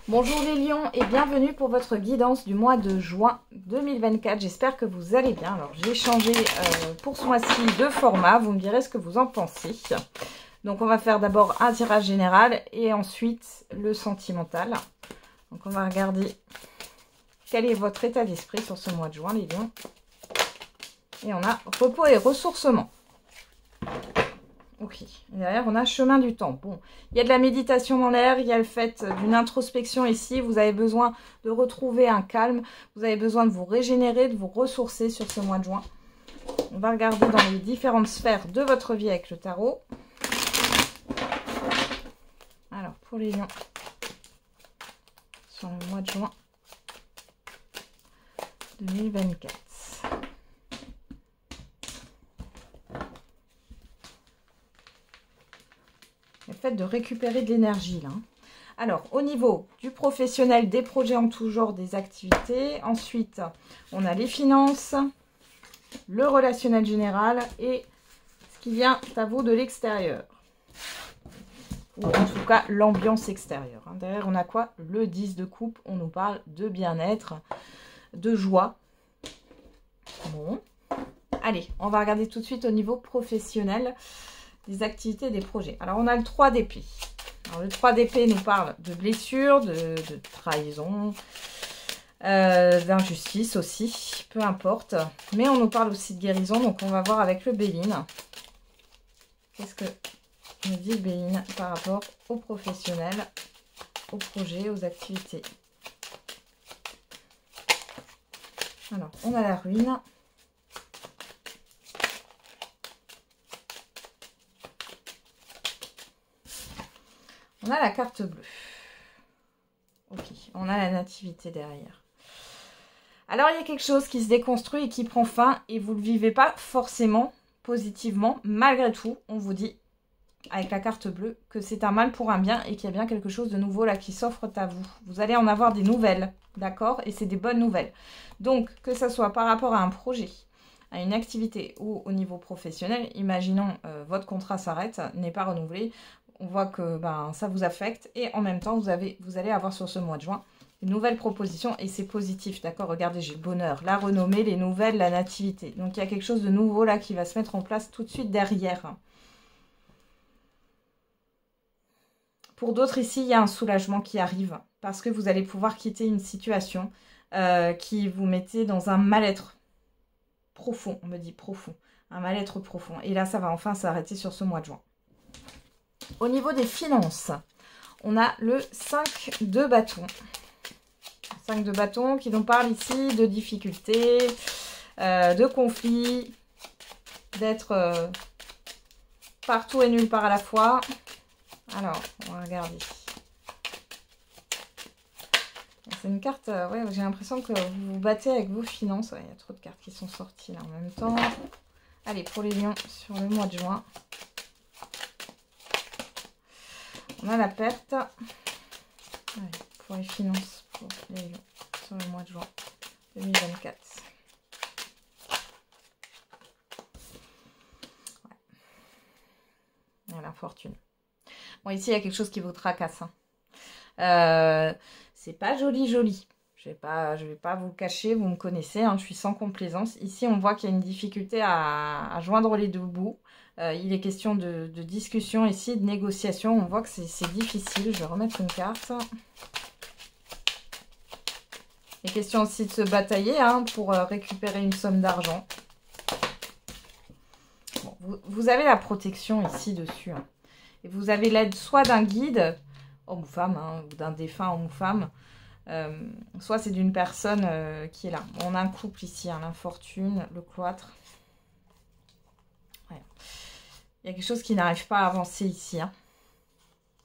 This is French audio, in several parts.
Bonjour les lions et bienvenue pour votre guidance du mois de juin 2024. J'espère que vous allez bien. Alors j'ai changé pour ce mois-ci de format, vous me direz ce que vous en pensez. Donc on va faire d'abord un tirage général et ensuite le sentimental. Donc on va regarder quel est votre état d'esprit sur ce mois de juin les lions. Et on a repos et ressourcement. Ok, et derrière on a chemin du temps. Bon, il y a de la méditation dans l'air, il y a le fait d'une introspection ici. Vous avez besoin de retrouver un calme, vous avez besoin de vous régénérer, de vous ressourcer sur ce mois de juin. On va regarder dans les différentes sphères de votre vie avec le tarot. Alors, pour les lions, sur le mois de juin 2024. Le fait de récupérer de l'énergie là. Alors, au niveau du professionnel, des projets en tout genre, des activités. Ensuite, on a les finances, le relationnel général et ce qui vient à vous de l'extérieur. Ou en tout cas, l'ambiance extérieure. Derrière, on a quoi? Le 10 de coupe. On nous parle de bien-être, de joie. Bon. Allez, on va regarder tout de suite au niveau professionnel. Des activités, des projets. Alors, on a le 3 d'épée. Alors, le 3 d'épée nous parle de blessures, de trahison, d'injustice aussi, peu importe. Mais on nous parle aussi de guérison, donc on va voir avec le Béline. Qu'est-ce que nous dit le Béline par rapport aux professionnels, aux projets, aux activités? Alors, on a la ruine. On a la carte bleue. Ok, on a la nativité derrière. Alors, il y a quelque chose qui se déconstruit et qui prend fin et vous ne le vivez pas forcément positivement. Malgré tout, on vous dit, avec la carte bleue, que c'est un mal pour un bien et qu'il y a bien quelque chose de nouveau là qui s'offre à vous. Vous allez en avoir des nouvelles, d'accord? Et c'est des bonnes nouvelles. Donc, que ce soit par rapport à un projet, à une activité ou au niveau professionnel, imaginons votre contrat s'arrête, n'est pas renouvelé. On voit que ça vous affecte et en même temps, vous allez avoir sur ce mois de juin une nouvelle proposition et c'est positif, d'accord? Regardez, j'ai le bonheur, la renommée, les nouvelles, la nativité. Donc, il y a quelque chose de nouveau là qui va se mettre en place tout de suite derrière. Pour d'autres ici, il y a un soulagement qui arrive parce que vous allez pouvoir quitter une situation qui vous mettait dans un mal-être profond. On me dit profond, un mal-être profond. Et là, ça va enfin s'arrêter sur ce mois de juin. Au niveau des finances, on a le 5 de bâton. 5 de bâton qui nous parle ici de difficultés, de conflits, d'être partout et nulle part à la fois. Alors, on va regarder. C'est une carte, ouais, j'ai l'impression que vous vous battez avec vos finances. Ouais, il y a trop de cartes qui sont sorties là en même temps. Allez, pour les lions sur le mois de juin. On a la perte. Allez, pour les finances, pour les lions sur le mois de juin 2024. Ouais. Il y a l'infortune. Bon, ici, il y a quelque chose qui vous tracasse. C'est pas joli, joli. Je vais pas vous le cacher, vous me connaissez, hein, je suis sans complaisance. Ici, on voit qu'il y a une difficulté à joindre les deux bouts. Il est question de discussion ici, de négociation. On voit que c'est difficile. Je vais remettre une carte. Il est question aussi de se batailler pour récupérer une somme d'argent. Bon, vous avez la protection ici dessus. Hein. Et vous avez l'aide soit d'un guide, homme ou femme, ou d'un défunt homme ou femme, soit c'est d'une personne qui est là. On a un couple ici, l'infortune, le cloître. Ouais. Il y a quelque chose qui n'arrive pas à avancer ici. Hein.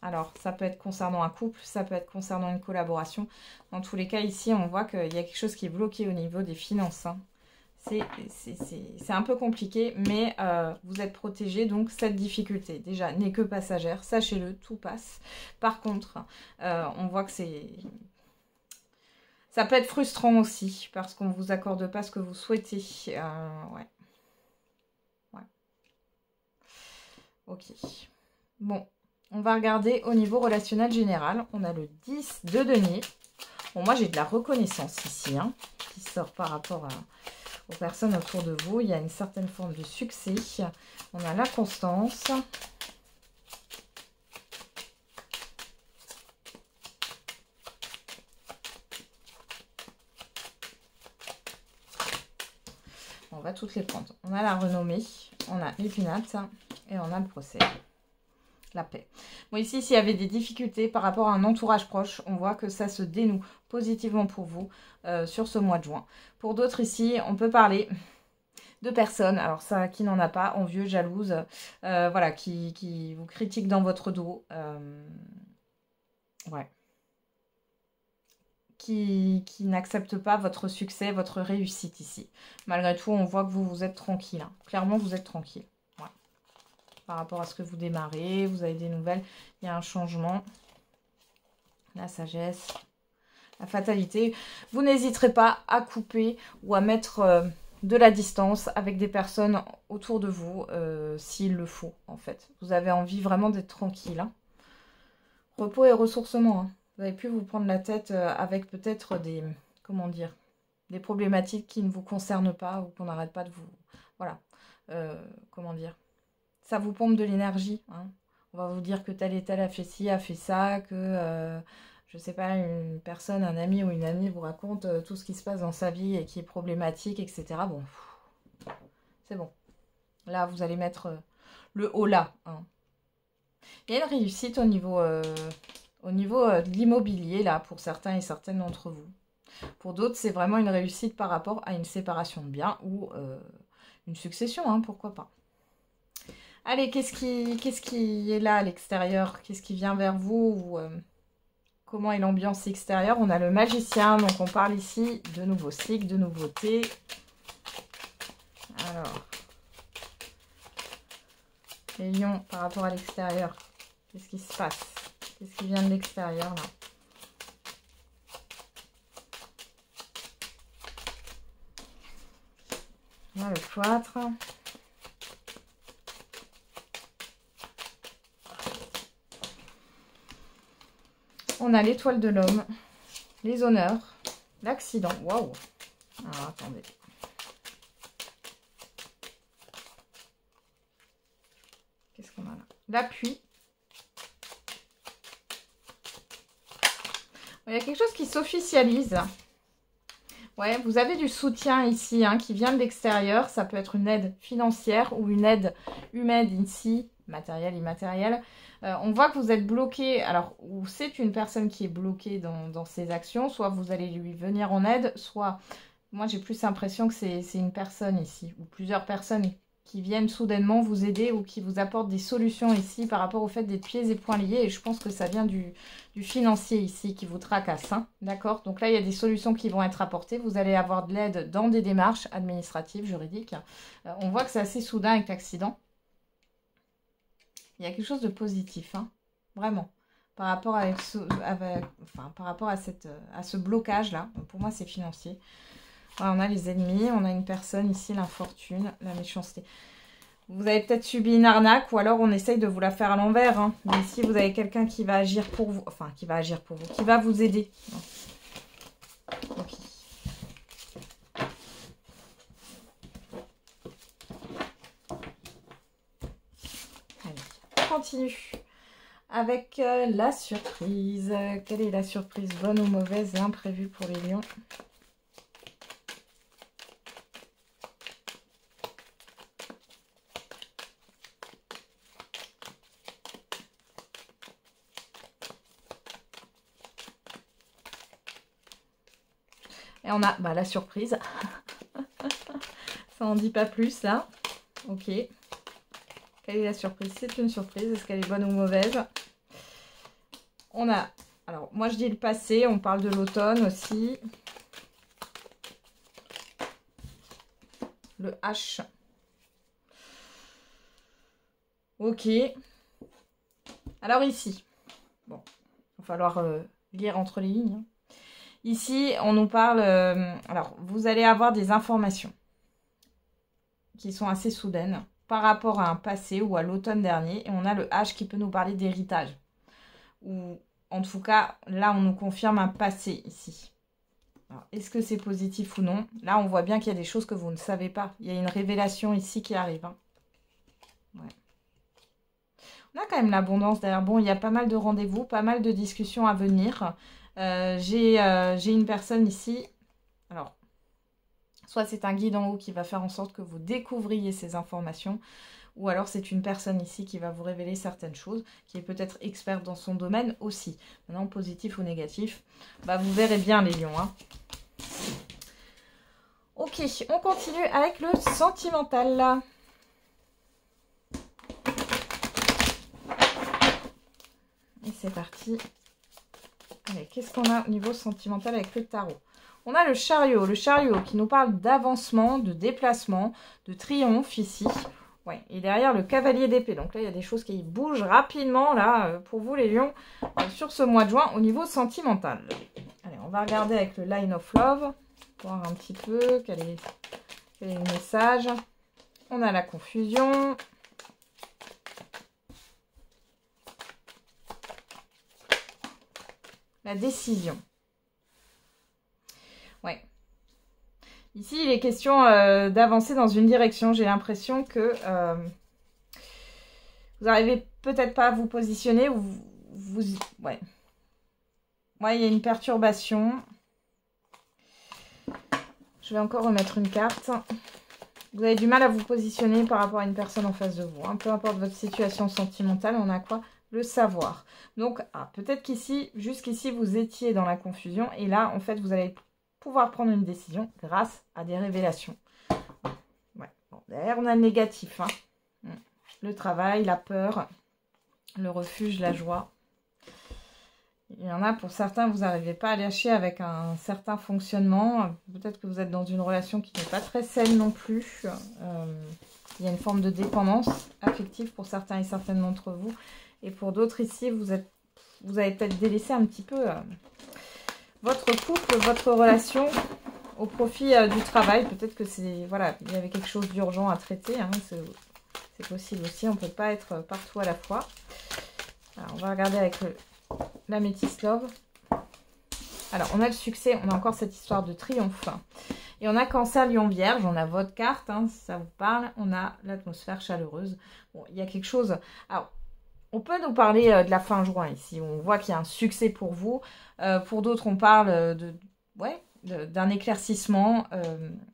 Alors, ça peut être concernant un couple, ça peut être concernant une collaboration. Dans tous les cas, ici, on voit qu'il y a quelque chose qui est bloqué au niveau des finances. Hein. C'est un peu compliqué, mais vous êtes protégé, donc cette difficulté, déjà, n'est que passagère. Sachez-le, tout passe. Par contre, on voit que ça peut être frustrant aussi, parce qu'on ne vous accorde pas ce que vous souhaitez. Ouais. Ok. Bon. On va regarder au niveau relationnel général. On a le 10 de denier. Bon, moi, j'ai de la reconnaissance ici, hein, qui sort par rapport aux personnes autour de vous. Il y a une certaine forme de succès. On a la constance. On va toutes les prendre. On a la renommée, on a l'épinate et on a le procès. La paix. Bon, ici, s'il y avait des difficultés par rapport à un entourage proche, on voit que ça se dénoue positivement pour vous sur ce mois de juin. Pour d'autres ici, on peut parler de personnes, alors ça, qui n'en a pas, envieux, jalouse, voilà, qui vous critiquent dans votre dos. Ouais. Qui n'acceptent pas votre succès, votre réussite ici. Malgré tout, on voit que vous êtes tranquille. Hein. Clairement, vous êtes tranquille. Ouais. Par rapport à ce que vous démarrez, vous avez des nouvelles, il y a un changement. La sagesse, la fatalité. Vous n'hésiterez pas à couper ou à mettre de la distance avec des personnes autour de vous, s'il le faut, en fait. Vous avez envie vraiment d'être tranquille. Hein. Repos et ressourcement. Hein. Vous avez pu vous prendre la tête avec peut-être des, comment dire, des problématiques qui ne vous concernent pas ou qu'on n'arrête pas de vous... Voilà. Comment dire, ça vous pompe de l'énergie. Hein. On va vous dire que tel et tel a fait ci, a fait ça, que, je sais pas, une personne, un ami ou une amie vous raconte tout ce qui se passe dans sa vie et qui est problématique, etc. Bon, c'est bon. Là, vous allez mettre le haut là. Hein. Il y a une réussite au niveau de l'immobilier, là, pour certains et certaines d'entre vous. Pour d'autres, c'est vraiment une réussite par rapport à une séparation de biens ou une succession, hein, pourquoi pas. Allez, qu'est-ce qui est là à l'extérieur? Qu'est-ce qui vient vers vous ou, comment est l'ambiance extérieure? On a le magicien, donc on parle ici de nouveaux cycles, de nouveautés. Alors, les lions par rapport à l'extérieur, qu'est-ce qui se passe? Qu'est-ce qui vient de l'extérieur là? Là, le cloître. On a l'étoile de l'homme, les honneurs, l'accident. Waouh! Alors, attendez. Qu'est-ce qu'on a là? L'appui. Il y a quelque chose qui s'officialise. Ouais, vous avez du soutien ici hein, qui vient de l'extérieur. Ça peut être une aide financière ou une aide humaine ici, matérielle, immatérielle. On voit que vous êtes bloqué. Alors, ou c'est une personne qui est bloquée dans ses actions. Soit vous allez lui venir en aide, soit... Moi, j'ai plus l'impression que c'est une personne ici. Ou plusieurs personnes qui viennent soudainement vous aider ou qui vous apportent des solutions ici par rapport au fait d'être pieds et poings liés. Et je pense que ça vient du financier ici qui vous tracasse. Hein, d'accord? Donc là, il y a des solutions qui vont être apportées. Vous allez avoir de l'aide dans des démarches administratives, juridiques. On voit que c'est assez soudain avec l'accident. Il y a quelque chose de positif, hein, vraiment. Par rapport, par rapport à ce blocage-là. Pour moi, c'est financier. Voilà, on a les ennemis, on a une personne ici, l'infortune, la méchanceté. Vous avez peut-être subi une arnaque ou alors on essaye de vous la faire à l'envers. Hein. Mais ici, vous avez quelqu'un qui va agir pour vous. Enfin, qui va agir pour vous, qui va vous aider. Okay. Allez, on continue avec la surprise. Quelle est la surprise, bonne ou mauvaise et imprévue pour les lions ? Et on a la surprise. Ça n'en dit pas plus là. Ok. Quelle est la surprise? C'est une surprise. Est-ce qu'elle est bonne ou mauvaise? On a... Alors, moi je dis le passé. On parle de l'automne aussi. Le H. Ok. Alors ici. Bon. Il va falloir lire entre les lignes. Hein. Ici, on nous parle... alors, vous allez avoir des informations qui sont assez soudaines. par rapport à un passé ou à l'automne dernier. Et on a le H qui peut nous parler d'héritage. Ou en tout cas, là, on nous confirme un passé ici. Est-ce que c'est positif ou non? Là, on voit bien qu'il y a des choses que vous ne savez pas. Il y a une révélation ici qui arrive. Hein. Ouais. On a quand même l'abondance derrière. Bon, il y a pas mal de rendez-vous, pas mal de discussions à venir. J'ai une personne ici. Alors, soit c'est un guide en haut qui va faire en sorte que vous découvriez ces informations, ou alors c'est une personne ici qui va vous révéler certaines choses, qui est peut-être experte dans son domaine aussi. Maintenant, positif ou négatif, bah, vous verrez bien les lions. Hein. Ok, on continue avec le sentimental. Et c'est parti. Allez, qu'est-ce qu'on a au niveau sentimental avec le tarot? On a le chariot qui nous parle d'avancement, de déplacement, de triomphe ici. Ouais, et derrière le cavalier d'épée. Donc là, il y a des choses qui bougent rapidement là pour vous les lions sur ce mois de juin au niveau sentimental. Allez, on va regarder avec le Line of Love, voir un petit peu quel est le message. On a la confusion. La décision. Ouais. Ici, il est question d'avancer dans une direction. J'ai l'impression que vous n'arrivez peut-être pas à vous positionner. Ou ouais. Ouais, il y a une perturbation. Je vais encore remettre une carte. Vous avez du mal à vous positionner par rapport à une personne en face de vous. Hein. Peu importe votre situation sentimentale, on a quoi? Le savoir. Donc, peut-être qu'ici, jusqu'ici, vous étiez dans la confusion. Et là, en fait, vous allez pouvoir prendre une décision grâce à des révélations. Ouais. Bon, derrière, on a le négatif. Hein. Le travail, la peur, le refuge, la joie. Il y en a, pour certains, vous n'arrivez pas à lâcher avec un certain fonctionnement. Peut-être que vous êtes dans une relation qui n'est pas très saine non plus. Il y a une forme de dépendance affective pour certains et certaines d'entre vous. Et pour d'autres ici, vous avez peut-être délaissé un petit peu votre couple, votre relation au profit du travail. Peut-être que voilà, il y avait quelque chose d'urgent à traiter. Hein, c'est possible aussi. On ne peut pas être partout à la fois. Alors, on va regarder avec la Métis Love. Alors, on a le succès. On a encore cette histoire de triomphe. Et on a Cancer, Lion, Vierge. On a votre carte, hein, si ça vous parle. On a l'atmosphère chaleureuse. Bon, il y a quelque chose... Alors, on peut nous parler de la fin juin ici. On voit qu'il y a un succès pour vous. Pour d'autres, on parle d'un éclaircissement,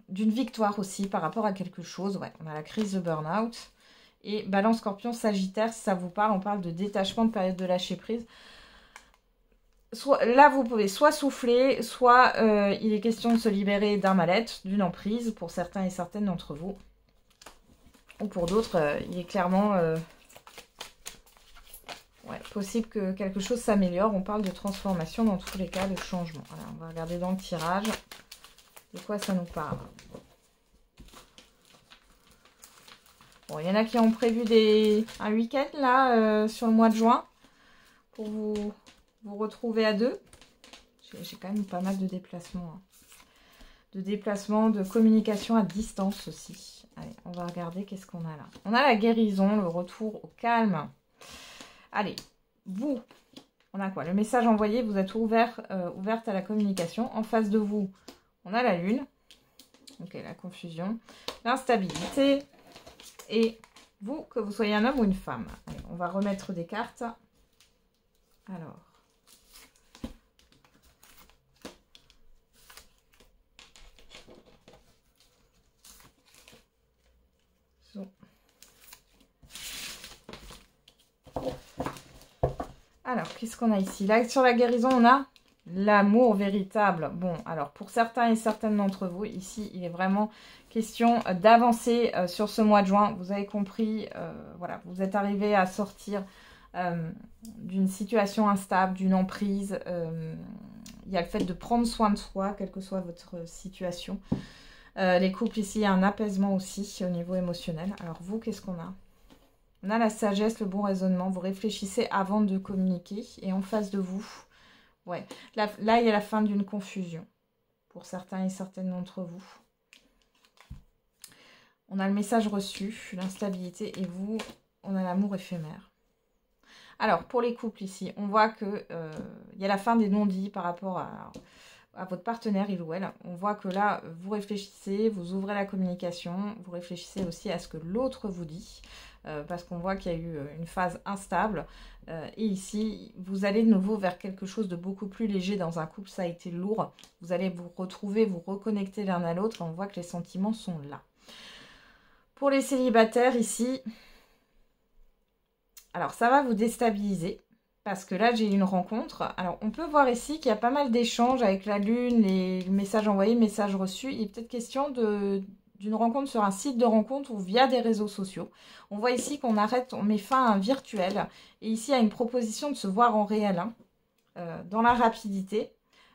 d'une victoire aussi par rapport à quelque chose. Ouais, on a la crise de burn-out. Et Balance, Scorpion, Sagittaire, si ça vous parle, on parle de détachement, de période de lâcher prise. Là, vous pouvez soit souffler, soit il est question de se libérer d'un mal-être, d'une emprise, pour certains et certaines d'entre vous. Ou pour d'autres, il est clairement... ouais, possible que quelque chose s'améliore. On parle de transformation dans tous les cas, de changement. Voilà, on va regarder dans le tirage de quoi ça nous parle. Bon, il y en a qui ont prévu un week-end là sur le mois de juin pour vous retrouver à deux. J'ai quand même pas mal de déplacements. Hein. De déplacements, de communication à distance aussi. Allez, on va regarder qu'est-ce qu'on a là. On a la guérison, le retour au calme. Allez, vous, on a quoi? Le message envoyé, vous êtes ouverte à la communication. En face de vous, on a la lune. Ok, la confusion. L'instabilité. Et vous, que vous soyez un homme ou une femme. Allez, on va remettre des cartes. Alors. Alors, qu'est-ce qu'on a ici? Là, sur la guérison, on a l'amour véritable. Bon, alors, pour certains et certaines d'entre vous, ici, il est vraiment question d'avancer sur ce mois de juin. Vous avez compris, voilà, vous êtes arrivé à sortir d'une situation instable, d'une emprise. Il y a le fait de prendre soin de soi, quelle que soit votre situation. Les couples, ici, il y a un apaisement aussi au niveau émotionnel. Alors, vous, qu'est-ce qu'on a? On a la sagesse, le bon raisonnement. Vous réfléchissez avant de communiquer. Et en face de vous, ouais. Là, il y a la fin d'une confusion. Pour certains et certaines d'entre vous. On a le message reçu, l'instabilité, et vous, on a l'amour éphémère. Alors, pour les couples ici, on voit qu'il y a la fin des non-dits par rapport à votre partenaire, il ou elle. On voit que là, vous réfléchissez, vous ouvrez la communication, vous réfléchissez aussi à ce que l'autre vous dit, parce qu'on voit qu'il y a eu une phase instable. Et ici, vous allez de nouveau vers quelque chose de beaucoup plus léger dans un couple, ça a été lourd. Vous allez vous retrouver, vous reconnecter l'un à l'autre, et on voit que les sentiments sont là. Pour les célibataires ici... Alors, ça va vous déstabiliser parce que là, j'ai une rencontre. Alors, on peut voir ici qu'il y a pas mal d'échanges avec la lune, les messages envoyés, messages reçus. Il est peut-être question d'une rencontre sur un site de rencontre ou via des réseaux sociaux. On voit ici qu'on arrête, on met fin à un virtuel. Et ici, il y a une proposition de se voir en réel, dans la rapidité.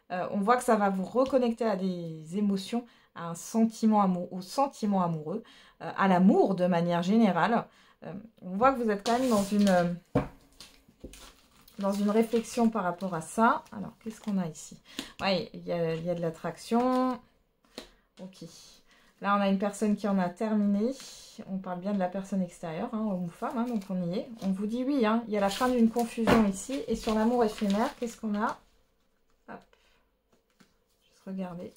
On voit que ça va vous reconnecter à des émotions, à un sentiment amoureux, au sentiment amoureux, à l'amour de manière générale. On voit que vous êtes quand même dans une réflexion par rapport à ça. Alors, qu'est-ce qu'on a ici? Oui, il y a de l'attraction. Ok. Là, on a une personne qui en a terminé. On parle bien de la personne extérieure, homme ou femme, donc on y est. On vous dit oui, il y a la fin d'une confusion ici. Et sur l'amour éphémère, qu'est-ce qu'on a? Hop. Juste regarder.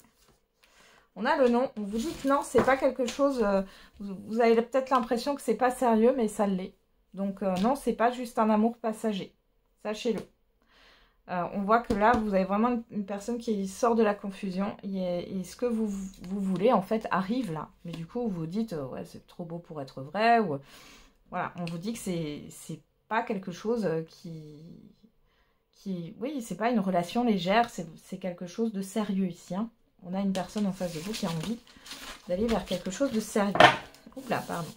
On a le nom, on vous dit que non, c'est pas quelque chose, vous avez peut-être l'impression que c'est pas sérieux, mais ça l'est. Donc non, c'est pas juste un amour passager, sachez-le. On voit que là, vous avez vraiment une personne qui sort de la confusion, et ce que vous voulez, en fait, arrive là. Mais du coup, vous vous dites, ouais, c'est trop beau pour être vrai, ou voilà, on vous dit que c'est pas quelque chose oui, c'est pas une relation légère, c'est quelque chose de sérieux ici, On a une personne en face de vous qui a envie d'aller vers quelque chose de sérieux. Oups là, pardon.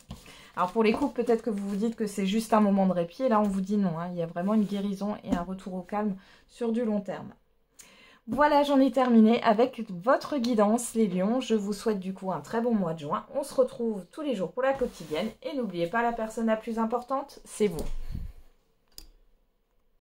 Alors pour les couples, peut-être que vous vous dites que c'est juste un moment de répit. Et là, on vous dit non. Il y a vraiment une guérison et un retour au calme sur du long terme. Voilà, j'en ai terminé avec votre guidance, les lions. Je vous souhaite du coup un très bon mois de juin. On se retrouve tous les jours pour la quotidienne. Et n'oubliez pas, la personne la plus importante, c'est vous.